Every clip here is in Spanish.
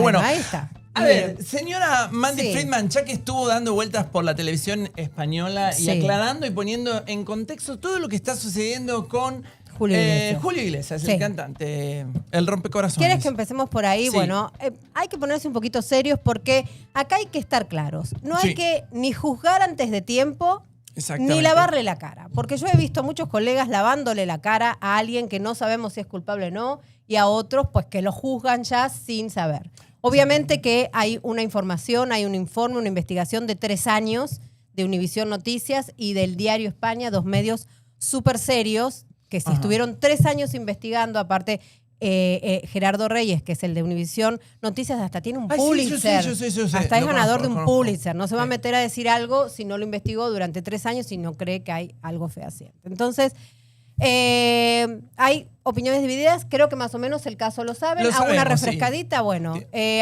Pero bueno, ahí está. A ver, señora Mandy Sí. Friedman, ya que estuvo dando vueltas por la televisión española y Sí. aclarando y poniendo en contexto todo lo que está sucediendo con Julio Iglesias. el Sí. cantante, el rompecorazones. ¿Quieres que empecemos por ahí? Sí. Bueno, hay que ponerse un poquito serios porque acá hay que estar claros. No hay Sí. que ni juzgar antes de tiempo, Exactamente. ni lavarle la cara. Porque yo he visto muchos colegas lavándole la cara a alguien que no sabemos si es culpable o no, y a otros pues que lo juzgan ya sin saber. Obviamente que hay una información, hay un informe, una investigación de 3 años de Univisión Noticias y del Diario España, 2 medios súper serios, que si estuvieron 3 años investigando, aparte Gerardo Reyes, que es el de Univisión Noticias, hasta tiene un Pulitzer. Sí, yo sé. Hasta es Lo ganador de un conozco. Pulitzer. No se va a meter a decir algo si no lo investigó durante 3 años y no cree que hay algo fehaciente. Entonces, hay opiniones divididas. Creo que más o menos el caso lo saben. Lo Hago una sabemos, refrescadita. sí. Bueno,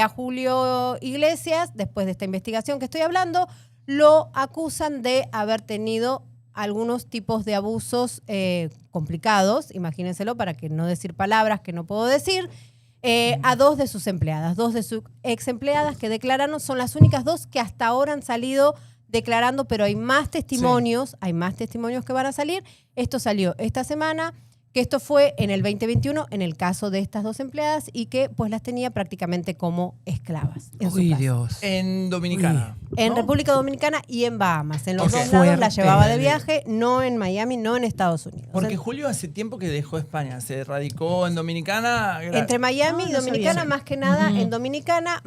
a Julio Iglesias, después de esta investigación que estoy hablando, lo acusan de haber tenido algunos tipos de abusos complicados, imagínenselo, para que no decir palabras que no puedo decir, a 2 de sus empleadas, 2 de sus ex empleadas que declararon, son las únicas 2 que hasta ahora han salido declarando, pero hay más testimonios, que van a salir. Esto salió esta semana, que esto fue en el 2021 en el caso de estas 2 empleadas y que pues las tenía prácticamente como esclavas. En su casa. Dios. En Dominicana. En ¿no? República Dominicana y en Bahamas. En los Ok. dos lados la Fuerte. llevaba de viaje, no en Miami, no en Estados Unidos. Porque Julio hace tiempo que dejó España, se radicó en Dominicana. Entre Miami y no Dominicana, sabía. más que nada, en Dominicana,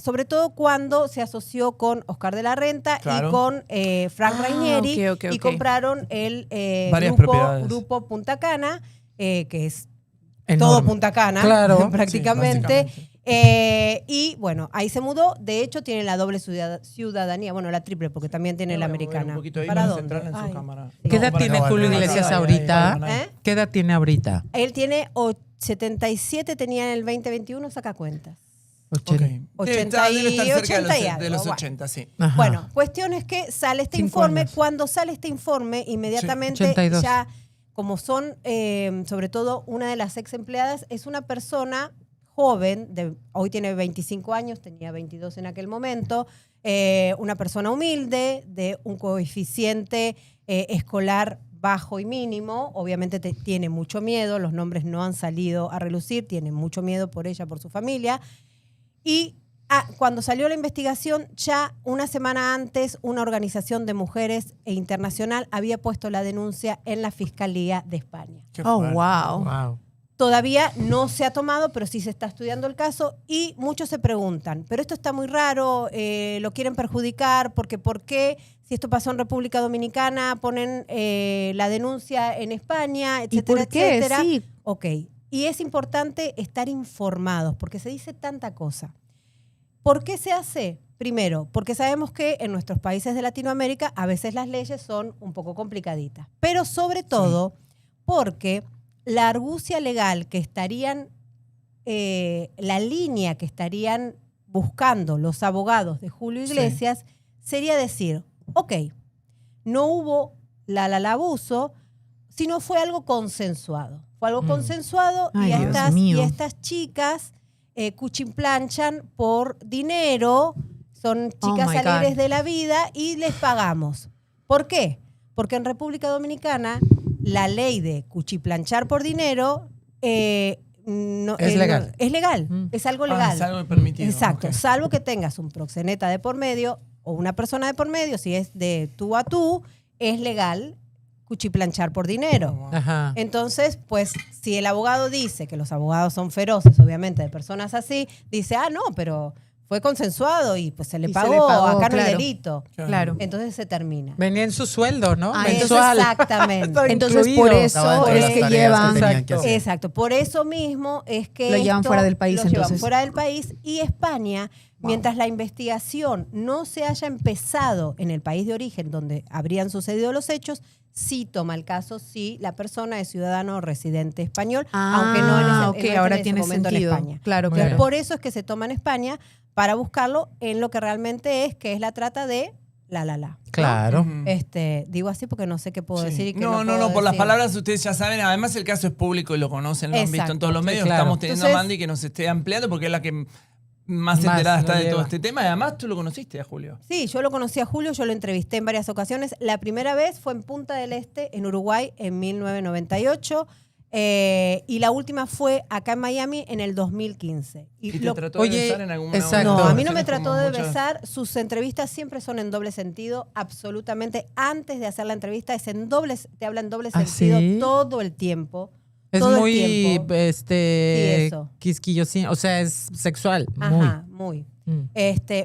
sobre todo cuando se asoció con Oscar de la Renta Claro. y con Frank Rainieri ok. y compraron el Varias propiedades. grupo Punta Cana, que es Enorme. todo Punta Cana, Claro. prácticamente. Sí, Y bueno, ahí se mudó. De hecho, tiene la doble ciudadanía, bueno, la triple, porque también tiene la americana. Un poquito ahí ¿Para para dónde? centrarla en su Ay. cámara. ¿Qué edad para tiene acabar, Julio para Iglesias acabar. ahorita? ¿Eh? ¿Qué edad tiene ahorita? Él tiene 77, tenía en el 2021, saca cuentas. Ok. 80 Debe estar cerca 80 y de algo, los bueno. 80, sí. Ajá. Bueno, cuestión es que sale este 5 informe. años. Cuando sale este informe, inmediatamente 82. ya, como son, sobre todo una de las ex empleadas, es una persona joven, hoy tiene 25 años, tenía 22 en aquel momento, una persona humilde, de un coeficiente escolar bajo y mínimo, obviamente tiene mucho miedo, los nombres no han salido a relucir, tiene mucho miedo por ella, por su familia, y cuando salió la investigación, ya una semana antes, una organización de mujeres e internacional había puesto la denuncia en la Fiscalía de España. Qué Oh, fuerte. wow. Wow. Todavía no se ha tomado, pero sí se está estudiando el caso y muchos se preguntan, pero esto está muy raro, lo quieren perjudicar, porque ¿por qué? Si esto pasó en República Dominicana, ponen la denuncia en España, etcétera, por qué? etcétera. Sí. Ok. Y es importante estar informados, porque se dice tanta cosa. ¿Por qué se hace? Primero, porque sabemos que en nuestros países de Latinoamérica a veces las leyes son un poco complicaditas, pero sobre todo porque la argucia legal que estarían, la línea que estarían buscando los abogados de Julio Iglesias sería decir, ok, no hubo el abuso, sino fue algo consensuado. Fue algo consensuado Ay, y, Dios mío. estas chicas cuchimplanchan por dinero, son chicas my alegres God. de la vida y les pagamos. ¿Por qué? Porque en República Dominicana la ley de cuchiplanchar por dinero no, Es legal. es legal, es algo legal. Es algo permitido. Exacto, ok. salvo que tengas un proxeneta de por medio o una persona de por medio, si es de tú a tú, es legal cuchiplanchar por dinero. Ajá. Entonces, pues, si el abogado dice que los abogados son feroces, obviamente, de personas así, dice, no, pero fue consensuado y pues se le pagó, acá no hay claro. delito. Claro. Entonces se termina. Venía en su sueldo, ¿no? Eso Mensual. exactamente. Está Entonces, incluido. por Estaba eso dentro de es las que tareas llevan... que tenían que hacer. Exacto. Por eso mismo es que Lo llevan esto fuera del país, los llevan entonces. fuera del país y España, mientras la investigación no se haya empezado en el país de origen donde habrían sucedido los hechos, sí toma el caso si la persona es ciudadano o residente español, aunque no en ese, ok, no esté ahora en ese tiene momento sentido. en España. Claro, Muy claro. bien. Por eso es que se toma en España para buscarlo en lo que realmente es, que es la trata de la. Claro. Digo así porque no sé qué puedo decir y qué No, no puedo por las decir. palabras ustedes ya saben. Además, el caso es público y lo conocen, lo han visto en Exacto. todos los medios. claro. Estamos teniendo Entonces- a Mandy que nos esté ampliando porque es la que más Más enterada lo está de todo lleva. este tema. Y además tú lo conociste a Julio. Sí, yo lo conocí a Julio, yo lo entrevisté en varias ocasiones. La primera vez fue en Punta del Este, en Uruguay, en 1998. Y la última fue acá en Miami en el 2015. ¿Y te lo- trató Oye, de besar en alguna exacto. No, a mí no me ocasiones trató como de muchas- besar. Sus entrevistas siempre son en doble sentido, absolutamente. Antes de hacer la entrevista es en doble, te habla en doble ¿Ah, sentido sí? todo el tiempo. Es todo el muy, tiempo. Sí, eso. quisquillosín, o sea, es sexual, Ajá, muy. muy.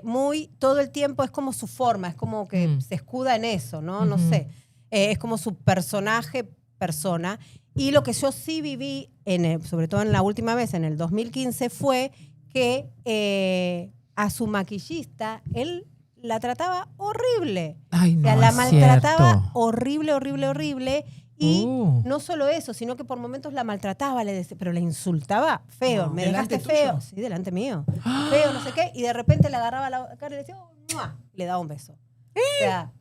Muy, todo el tiempo es como su forma, es como que se escuda en eso, ¿no? No Ujú. sé. Es como su personaje, persona. Y lo que yo sí viví, sobre todo en la última vez, en el 2015, fue que a su maquillista, él la trataba horrible. Ay, O sea, no, la es maltrataba cierto. horrible, horrible, horrible. Y no solo eso, sino que por momentos la maltrataba, pero le insultaba feo. No. Me ¿Delante dejaste feo. tuyo? Sí, delante mío. Feo, no sé qué. Y de repente le agarraba la cara y le decía, "Oh, ¡mua!", y le daba un beso. O sea,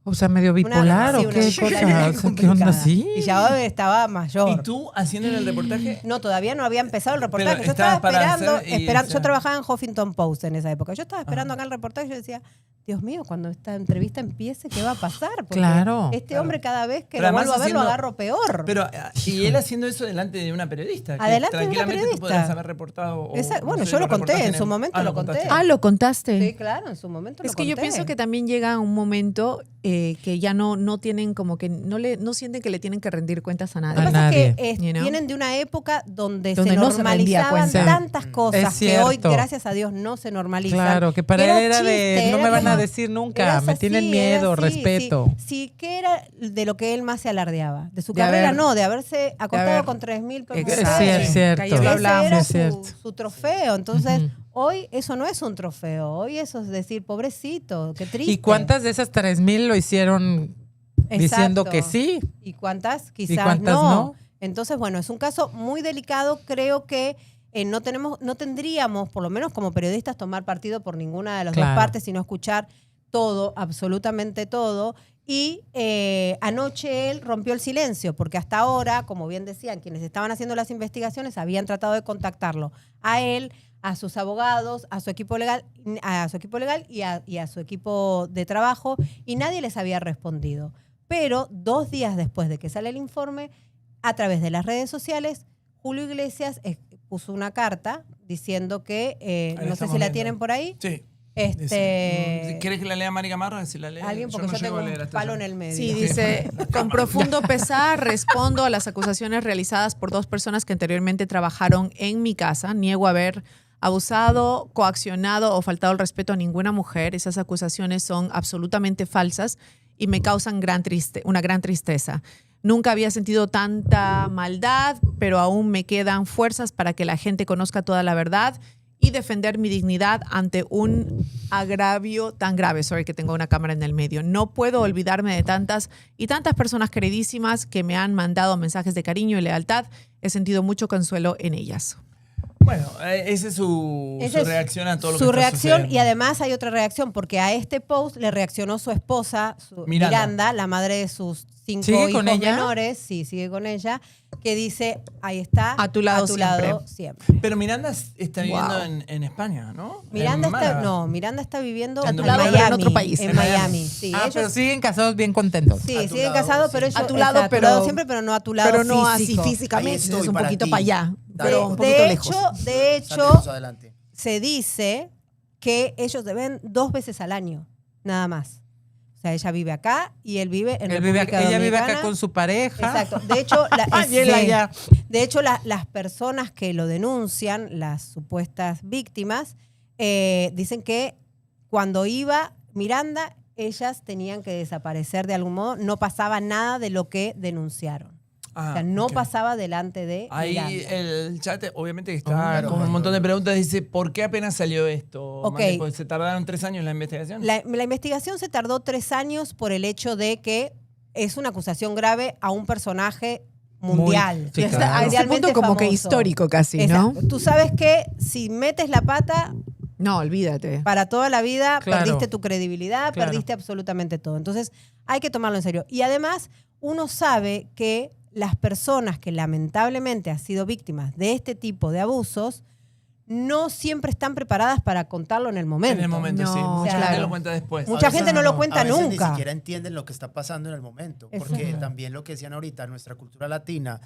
O sea, medio bipolar sí, o una qué bipolaridad cosa. O sea, ¿qué complicada. onda así? Y ya estaba mayor. ¿Y tú haciendo el reportaje? No, todavía no había empezado el reportaje. Pero Yo estaba estabas para esperando, hacer y, o sea- yo trabajaba en Huffington Post en esa época. Yo estaba esperando acá el reportaje y yo decía, Dios mío, cuando esta entrevista empiece, ¿qué va a pasar? Porque Claro, este hombre cada vez que Pero lo además vuelvo a ver lo haciendo- agarro peor. Pero, y él haciendo eso delante de una periodista. Que Adelante de una tranquilamente periodista. tú podrías haber reportado. o, Bueno, no sé, yo lo los conté, reportajes en su momento lo conté. contaste. Ah, lo contaste. Sí, claro, en su momento Es lo que yo conté. pienso que también llega un momento que ya no tienen como que no sienten que le tienen que rendir cuentas a Lo nadie. que A pasa nadie, es que you know? vienen de una época donde Donde se no se rendía normalizaban cuenta. tantas cosas Es que hoy, cierto. gracias a Dios, no se normalizan. Claro, que para él era de, chiste, no me era van a como- decir nunca, eras me así, tienen era miedo, así, respeto. Sí, sí, que era de lo que él más se alardeaba. De su De carrera haber- no, de haberse acostado haber- con 3.000 Exacto. mujeres. Es cierto. Que ayer lo Ese hablábamos. era es cierto. su trofeo. Entonces, Ujú. hoy eso no es un trofeo. Hoy eso es decir, pobrecito, qué triste. ¿Y cuántas de esas 3,000 lo hicieron diciendo Exacto. que sí? ¿Y cuántas? Quizás cuántas no. no? Entonces, bueno, es un caso muy delicado. Creo que no tendríamos, por lo menos como periodistas, tomar partido por ninguna de las Claro. dos partes, sino escuchar todo, absolutamente todo. Y anoche él rompió el silencio, porque hasta ahora, como bien decían, quienes estaban haciendo las investigaciones habían tratado de contactarlo a él, a sus abogados, a su equipo legal, y a su equipo de trabajo, y nadie les había respondido. Pero 2 días después de que sale el informe, a través de las redes sociales, Julio Iglesias puso una carta diciendo que, Ahí no sé estamos si la viendo. tienen por ahí, Sí. ¿quieres que la lea Mari Gamarra? Si la lee, alguien? Porque no yo llego tengo a leer un hasta palo allá. en el medio. Sí, dice, con profundo pesar respondo a las acusaciones realizadas por 2 personas que anteriormente trabajaron en mi casa. Niego haber abusado, coaccionado o faltado el respeto a ninguna mujer. Esas acusaciones son absolutamente falsas y me causan una gran tristeza. Nunca había sentido tanta maldad, pero aún me quedan fuerzas para que la gente conozca toda la verdad y defender mi dignidad ante un agravio tan grave. Sorry que tengo una cámara en el medio. No puedo olvidarme de tantas personas queridísimas que me han mandado mensajes de cariño y lealtad. He sentido mucho consuelo en ellas. Bueno, esa es su Esa es reacción a todo lo que su está reacción, sucediendo. y además hay otra reacción, porque a este post le reaccionó su esposa, Miranda, la madre de sus 5 ¿Sigue hijos con ella? menores, sí, sigue con ella, que dice, ahí está, A tu lado siempre. Pero Miranda está viviendo Wow. en España, ¿no? Miranda En está, Málaga. no, Miranda está viviendo A en tu lado, Miami, pero en otro país. en En Miami. Miami, sí. Ah, ellos- pero siguen casados bien contentos. sí, A tu siguen lado, casados, sí. pero ellos A tu lado, a tu pero- lado siempre, pero no a tu lado Pero no así físico. Ahí físicamente, estoy es un para poquito ti. para allá. Dale, Pero un poquito de lejos. hecho, Adelante. se dice que ellos se ven 2 veces al año, nada más. O sea, ella vive acá y él vive en Ella vive República acá con su pareja. Exacto. De hecho, Y él allá. las personas que lo denuncian, las supuestas víctimas, dicen que cuando iba Miranda, ellas tenían que desaparecer de algún modo. No pasaba nada de lo que denunciaron. Ah, O sea, no ok. pasaba delante de Ahí Miranda. el chat, obviamente, que está Claro. con un montón de preguntas. Dice, ¿por qué apenas salió esto? Ok. Mani? Porque se tardaron 3 años en la investigación. La investigación se tardó 3 años por el hecho de que es una acusación grave a un personaje mundial. sí, Ya está, claro. a ese mundialmente punto como que famoso. histórico casi, ¿no? Exacto. Tú sabes que si metes la pata, No, olvídate. para toda la vida Claro. perdiste tu credibilidad, Claro. perdiste absolutamente todo. Entonces hay que tomarlo en serio. Y además uno sabe que las personas que lamentablemente han sido víctimas de este tipo de abusos no siempre están preparadas para contarlo en el momento. En el momento, No, sí. Mucha claro. gente lo cuenta después. Mucha A veces gente no lo cuenta a veces nunca. Ni siquiera entienden lo que está pasando en el momento. Porque Exacto. también lo que decían ahorita, nuestra cultura latina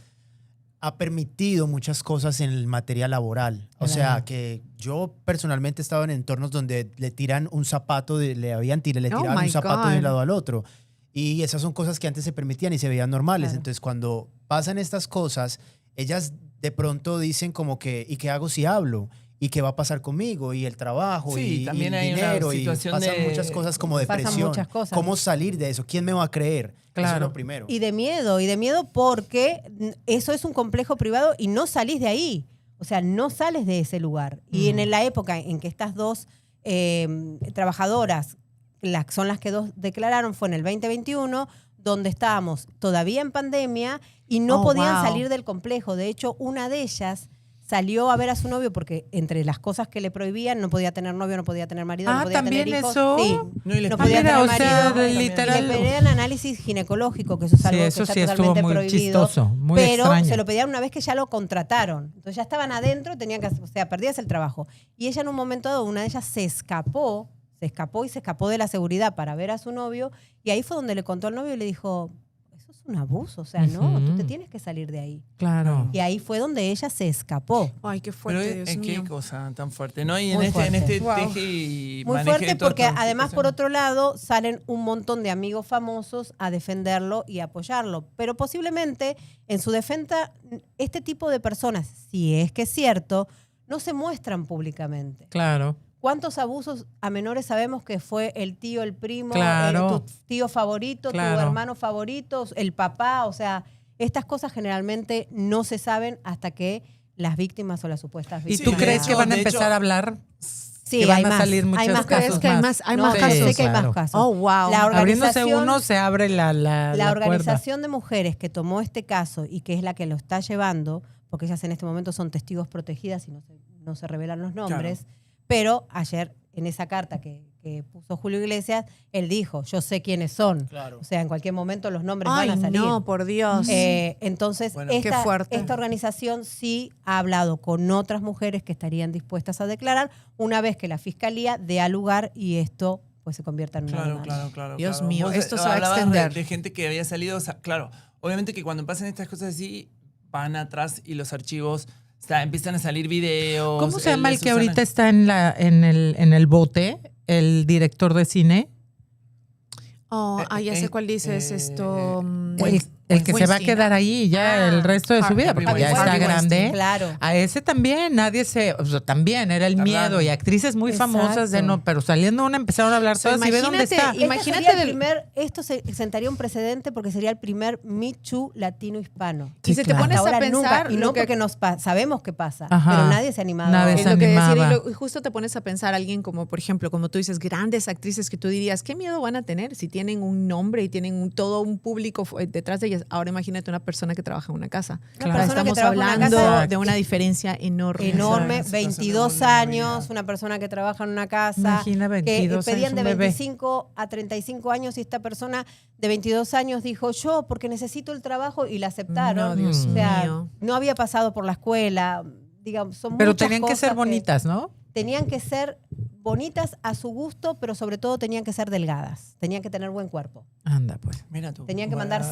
ha permitido muchas cosas en el materia laboral. O sea, que yo personalmente he estado en entornos donde le tiran un zapato, le tiraban my un zapato God. de un lado al otro. Y esas son cosas que antes se permitían y se veían normales. Claro. Entonces, cuando pasan estas cosas, ellas de pronto dicen como que, ¿y qué hago si hablo? ¿Y qué va a pasar conmigo? Y el trabajo, Sí, y también el hay una dinero, y situación pasan de- muchas cosas como Pasan depresión. muchas cosas. ¿Cómo salir de eso? ¿Quién me va a creer? Eso es Claro. lo primero. Y de miedo porque eso es un complejo privado y no salís de ahí. O sea, no sales de ese lugar. Y en la época en que estas dos trabajadoras, son las que dos declararon, fue en el 2021, donde estábamos todavía en pandemia y no Oh, podían wow. salir del complejo. De hecho, una de ellas salió a ver a su novio porque entre las cosas que le prohibían, no podía tener novio, no podía tener marido, no podía ¿también tener hijos. eso? Sí, No, y les no pedían- podía mira, tener o sea, marido. de Y literal. le pedían análisis ginecológico, que eso es Sí, algo eso que está sí estuvo totalmente muy prohibido. chistoso, muy pero extraño. se lo pedían una vez que ya lo contrataron. Entonces ya estaban adentro, tenían que, o sea, perdías el trabajo. Y ella en un momento dado, una de ellas se escapó de la seguridad para ver a su novio. Y ahí fue donde le contó al novio y le dijo, eso es un abuso, o sea, no, tú te tienes que salir de ahí. Claro. Y ahí fue donde ella se escapó. Ay, qué Pero fuerte, Dios es qué mío. cosa tan fuerte, ¿no? Y Muy en fuerte. este Wow. teje y Muy maneje fuerte de todas porque estas además por situaciones. otro lado salen un montón de amigos famosos a defenderlo y apoyarlo. Pero posiblemente en su defensa este tipo de personas, si es que es cierto, no se muestran públicamente. Claro. ¿Cuántos abusos a menores sabemos que fue el tío, el primo, Claro. tu tío favorito, Claro. tu hermano favorito, el papá? O sea, estas cosas generalmente no se saben hasta que las víctimas o las supuestas ¿Y víctimas. tú de crees hecho- que van a de hecho- empezar a hablar? Sí, que van hay a más. salir Hay muchos más casos casos. que hay más No, casos. sé que hay claro. más casos. Oh, wow. La Abriéndose organización- uno, se abre la La cuerda. organización de mujeres que tomó este caso y que es la que lo está llevando, porque ellas en este momento son testigos protegidas y no se revelan los nombres, pero ayer en esa carta que puso Julio Iglesias, él dijo, yo sé quiénes son. Claro. O sea, en cualquier momento los nombres Ay, van a salir. no, por Dios. Entonces, Bueno, qué fuerte. esta organización sí ha hablado con otras mujeres que estarían dispuestas a declarar una vez que la fiscalía dé al lugar y esto pues se convierta en una Claro, demanda. claro. Dios claro. mío, Vos esto se va a hablabas extender. de gente que había salido, o sea, claro, obviamente que cuando pasan estas cosas así, van atrás y los archivos, o sea, empiezan a salir videos. ¿Cómo se llama de el que Susana- ahorita está en el bote? El director de cine. Oh, ya sé cuál dices. Esto. El que se va a Weinstein. quedar ahí ya el resto de su vida, porque Harvey ya está Weinstein. grande. Claro. A ese también nadie o sea, también era el Está miedo raro. y actrices muy famosas de Exacto. no, pero saliendo una empezaron a hablar O sea, todas y ve dónde está. imagínate- Imagínate Este sería el del- primer, esto sentaría un precedente porque sería el primer Me Too latino hispano. Sí, y si te claro. pones Hasta a ahora pensar, nunca, y lo no que- porque sabemos que pasa, Ajá. pero nadie se ha animado. Nadie a- se es lo que decir, animaba. y justo te pones a pensar a alguien como, por ejemplo, como tú dices, grandes actrices que tú dirías, ¿qué miedo van a tener si tienen un nombre y tienen todo un público detrás de ellas? Ahora imagínate una persona que trabaja en una casa. Una persona que Estamos trabaja en una hablando casa de una diferencia enorme. enorme, Esa 22 situación de años, vulnerabilidad. una persona que trabaja en una casa, Imagina 22 que pedían años, de un bebé. 25 a 35 años y esta persona de 22 años dijo yo porque necesito el trabajo y la aceptaron. No, Dios o sea, mío. no había pasado por la escuela, digamos, son Pero muchas tenían que ser cosas bonitas, ¿no? tenían que ser bonitas a su gusto, pero sobre todo tenían que ser delgadas, tenían que tener buen cuerpo. Anda, pues. Mira tú. Tenían que Bueno, mandar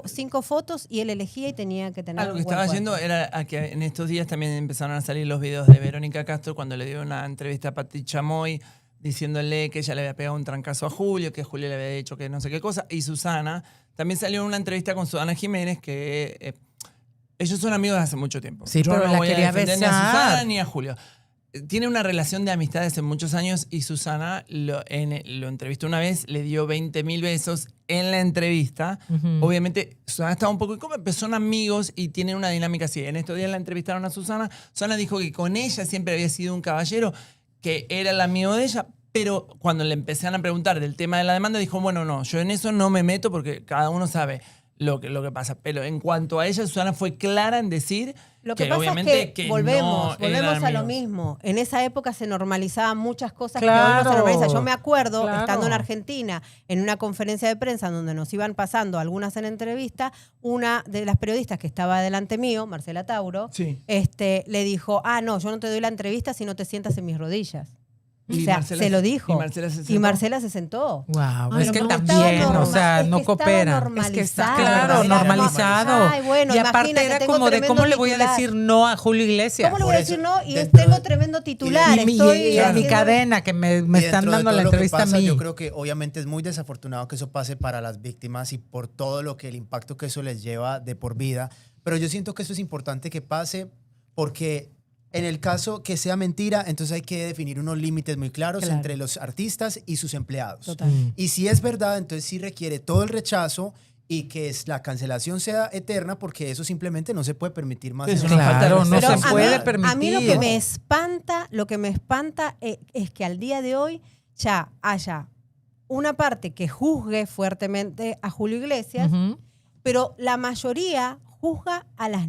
cinco fotos y él elegía y tenía que tener Algo que buen estaba cuerpo. yendo era a que en estos días también empezaron a salir los videos de Verónica Castro cuando le dio una entrevista a Pati Chamoy diciéndole que ella le había pegado un trancazo a Julio, que Julio le había dicho que no sé qué cosa. Y Susana, también salió en una entrevista con Susana Jiménez que ellos son amigos de hace mucho tiempo. Sí, Yo pero no la voy a quería defender ni a besar. Susana ni a Julio. Tiene una relación de amistad de hace muchos años y Susana lo entrevistó una vez, le dio 20.000 besos en la entrevista. Obviamente, Susana estaba un poco incómoda, pero son amigos y tienen una dinámica así. En estos días la entrevistaron a Susana. Susana dijo que con ella siempre había sido un caballero, que era el amigo de ella, pero cuando le empezaron a preguntar del tema de la demanda, dijo, bueno, no, yo en eso no me meto porque cada uno sabe lo que pasa. Pero en cuanto a ella, Susana fue clara en decir Lo que Que pasa obviamente es que que volvemos no eran a lo amigos. mismo. En esa época se normalizaban muchas cosas que hoy Claro, no se normalizan. Yo me acuerdo, claro. estando en Argentina, en una conferencia de prensa donde nos iban pasando algunas en entrevista, una de las periodistas que estaba delante mío, Marcela Tauro, Sí. le dijo, no, yo no te doy la entrevista si no te sientas en mis rodillas. O Y sea, Marcela se lo se- dijo. y Marcela se Y sentó. Marcela se sentó. Wow, Ay, es que no, también, Estaba o sea, norma- no es que coopera. estaba Es que normalizado. Claro, Era normalizado. Ay, bueno, y aparte imagínate, era tengo como de tremendo cómo le voy a titular. decir no a Julio Iglesias. ¿Cómo le voy Por a decir eso, no? Y dentro tengo de- tremendo titular. Y, mi, Estoy y en mi haciendo- cadena que me Y están dentro de dando la todo lo que entrevista pasa, a mí. yo creo que obviamente es muy desafortunado que eso pase para las víctimas y por todo lo que el impacto que eso les lleva de por vida. Pero yo siento que eso es importante que pase porque en el caso que sea mentira, entonces hay que definir unos límites muy claros Claro. entre los artistas y sus empleados. Total. Y si es verdad, entonces sí requiere todo el rechazo y que la cancelación sea eterna porque eso simplemente no se puede permitir más. Sí, es en una el- falta de Claro, no respeto. se Pero puede a permitir. mí lo que me espanta es que al día de hoy ya haya una parte que juzgue fuertemente a Julio Iglesias, Ujú. pero la mayoría juzga a las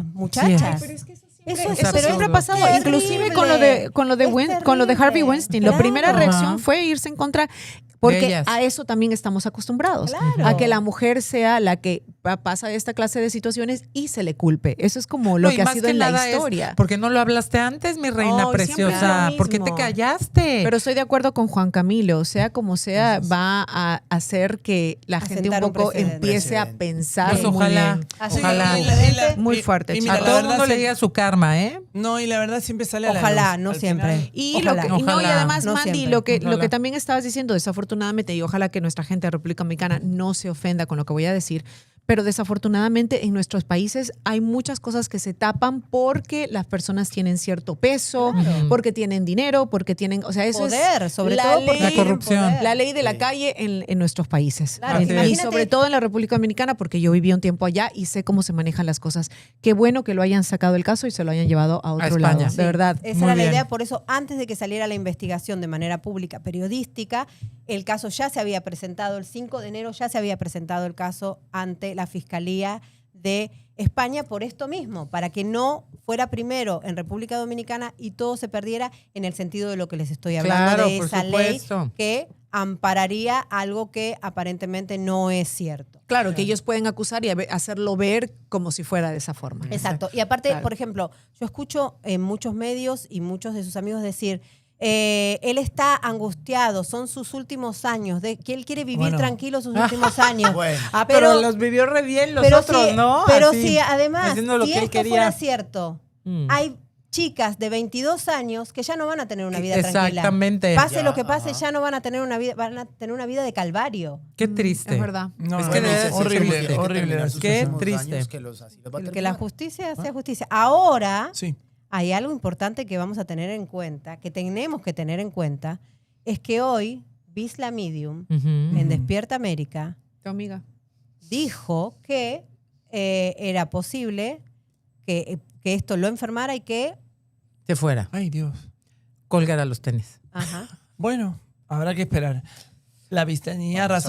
muchachas. Pero es que eso Eso siempre, es eso siempre absurdo. ha pasado, Terrible. inclusive con lo de Es con lo de Harvey terrible. Weinstein. La Claro. primera Ajá. reacción fue irse en contra, De porque ellas. a eso también estamos acostumbrados, Claro. a que la mujer sea la que pasa esta clase de situaciones y se le culpe. Eso es como lo No, y que ha más sido que en la nada es, historia. ¿por qué no lo hablaste antes, mi reina Ay, siempre preciosa? es lo ¿Por qué te mismo. callaste? Pero estoy de acuerdo con Juan Camilo, sea como sea, va a hacer que la A gente un sentar un poco precedente. empiece a pensar Pues muy ojalá. bien. Así Ojalá. que, Muy fuerte, Y chicos. a mira, todo la el mundo verdad le sí- llega su karma, ¿eh? No, y la verdad siempre sale a la Ojalá, luz. no Al siempre. final- Y, Ojalá. y Ojalá. además, No Mandy, siempre. lo que Ojalá. también estabas diciendo, desafortunadamente, y ojalá que nuestra gente de República Dominicana no se ofenda con lo que voy a decir, pero desafortunadamente en nuestros países hay muchas cosas que se tapan porque las personas tienen cierto peso, Claro. porque tienen dinero, porque tienen, o sea, eso Poder, es sobre la todo porque ley, La corrupción. tienen poder. la ley de la Sí. calle en nuestros países. Claro, y imagínate- sobre todo en la República Dominicana, porque yo viví un tiempo allá y sé cómo se manejan las cosas. Qué bueno que lo hayan sacado el caso y se lo hayan llevado a otro España. lado. Sí. De verdad. Esa Muy era bien. la idea, por eso antes de que saliera la investigación de manera pública, periodística, el caso ya se había presentado, el 5 de enero ya se había presentado el caso ante la Fiscalía de España por esto mismo, para que no fuera primero en República Dominicana y todo se perdiera en el sentido de lo que les estoy hablando, Claro, de por esa ley supuesto. que ampararía algo que aparentemente no es cierto. Claro, que ellos pueden acusar y hacerlo ver como si fuera de esa forma. Exacto. Y aparte, Claro. por ejemplo, yo escucho en muchos medios y muchos de sus amigos decir, él está angustiado, son sus últimos años, de que él quiere vivir Bueno. tranquilo sus últimos años. Bueno. Ah, pero, los vivió re bien los otros, sí, ¿no? Pero Así, sí, además, haciendo lo si que él esto quería. fuera cierto, Mm. hay chicas de 22 años que ya no van a tener una vida tranquila. Exactamente. Pase Ya, lo que pase, ajá. ya no van a tener una vida, van a tener una vida de calvario. Qué triste. Es verdad. No, Es no, que no, debe se- ser se- horrible, tiene que horrible. terminar sus Qué últimos triste. años, que los- así los va a Que la terminar. justicia sea justicia. Ahora, Sí. hay algo importante que vamos a tener en cuenta, que tenemos que tener en cuenta, es que hoy Bisla Medium, Ujú. en Despierta América, Tu amiga. dijo que era posible que esto lo enfermara y que... Se fuera. Ay, Dios. Colgar a los tenis. Ajá. Bueno, habrá que esperar. La Bis tenía razón.